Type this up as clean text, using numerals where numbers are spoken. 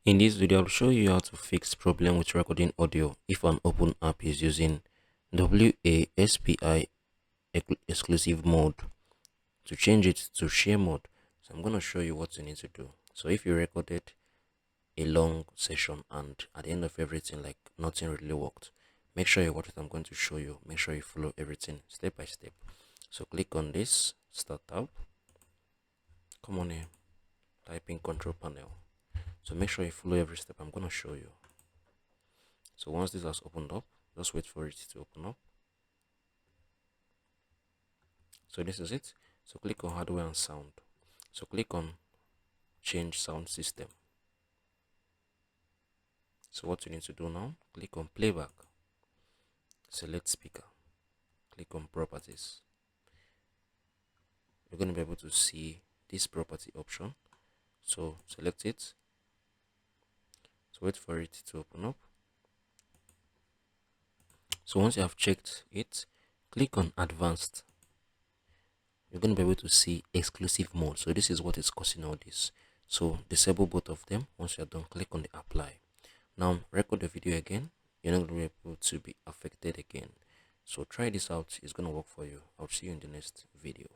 In this video, I'll show you how to fix problem with recording audio if an open app is using WASPI exclusive mode. To change it to share mode, so I'm going to show you what you need to do. So if you recorded a long session and at the end of everything, like nothing really worked, make sure you watch what I'm going to show you. Make sure you follow everything step by step. So click on this start tab, come on here, type in control panel. So make sure you follow every step I'm going to show you. So once this has opened up, just wait for it to open up. So this is it. So click on hardware and sound. So click on change sound system. So what you need to do now, click on playback, select speaker, click on properties. You're going to be able to see this property option. So select it. So wait for it to open up. So once you have checked it, click on advanced. You're going to be able to see exclusive mode. So this is what is causing all this. So disable both of them. Once you're done, click on the apply. Now record the video again. You're not going to be able to be affected again. So try this out. It's going to work for you. I'll see you in the next video.